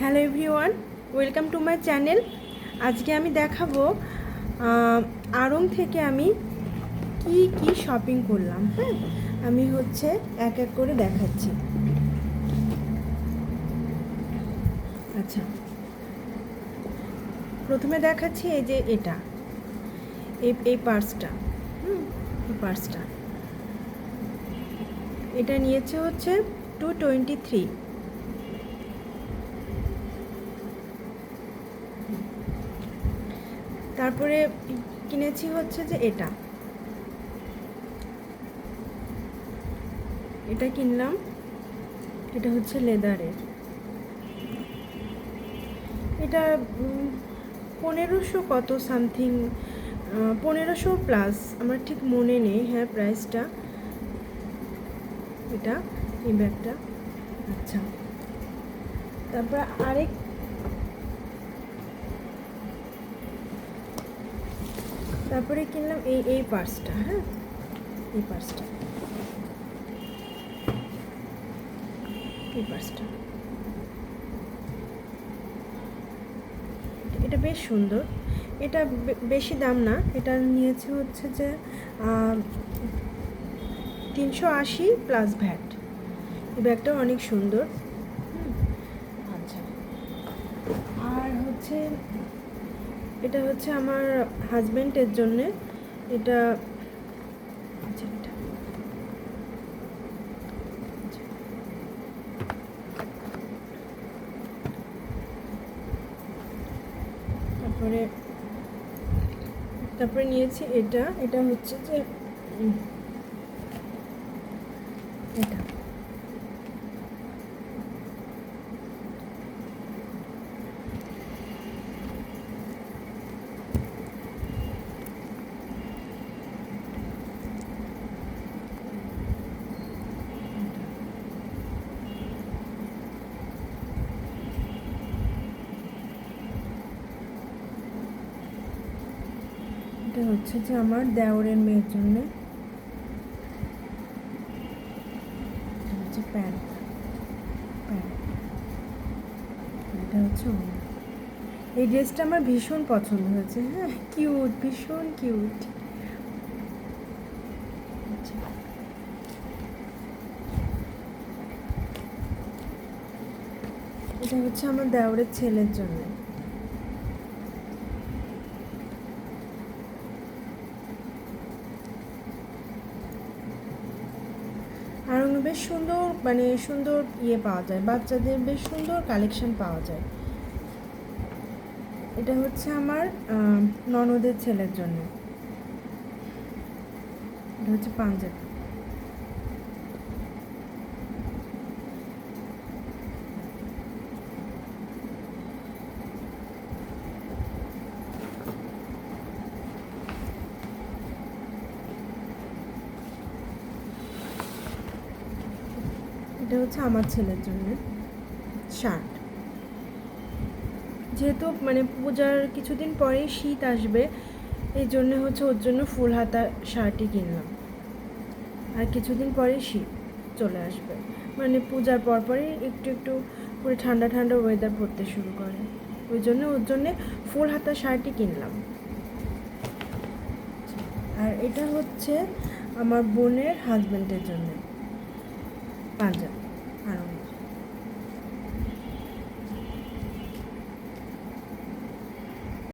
Hello everyone, welcome to my channel. আজকে আমি দেখাবো আড়ং থেকে আমি কি কি শপিং করলাম। হ্যাঁ, আমি এক এক করে দেখাচ্ছি। আচ্ছা, প্রথমে দেখাচ্ছি এই যে এই পার্সটা। এই পার্সটা এটা নিয়েছে 223। তারপরে কিনেছি যে এটা কিনলাম। এটা লেদারের। এটা 1500 কত সামথিং, 1500 প্লাস, আমার ঠিক মনে নেই হ্যাঁ প্রাইসটা। এটা এই ব্যাগটা। আচ্ছা, তারপরে কিনলাম এই পার্সটা। হ্যাঁ, এই পার্সটা এটা বেশ সুন্দর। এটা বেশি দাম না, এটা নিয়েছে যে 380 প্লাস ভ্যাট। এই ব্যাগটা অনেক সুন্দর। আচ্ছা, আর এটা আমার হাজব্যান্ডের জন্যে। এটা তারপরে নিয়েছি এটা যে এটা যে আমার দেওরের মেয়ের জন্য। প্যান্ট এটা এই ড্রেসটা আমার ভীষণ পছন্দ হয়েছে। হ্যাঁ, কিউট, ভীষণ কিউট। এটা আমার দেওরের ছেলের জন্য। আর বেশ সুন্দর, সুন্দর পাওয়া যায়, বাচ্চাদের বেশ সুন্দর কালেকশন পাওয়া যায়। এটা আমার ননদের ছেলের জন্য। এটা পাঞ্জাবি। এটা আমার ছেলের জন্য শার্ট। যেহেতু পূজার কিছুদিন পরেই শীত আসবে, এই জন্য ওর জন্য ফুল হাতা শার্টই কিনলাম। আর কিছুদিন পরেই শীত চলে আসবে, পূজার পরপরই একটু একটু করে ঠান্ডা ঠান্ডা ওয়েদার পড়তে শুরু করে। ওই জন্য ওর জন্যে ফুল হাতা শার্টই কিনলাম। আর এটা আমার বোনের হাজব্যান্ডের জন্য পাঞ্জাবি।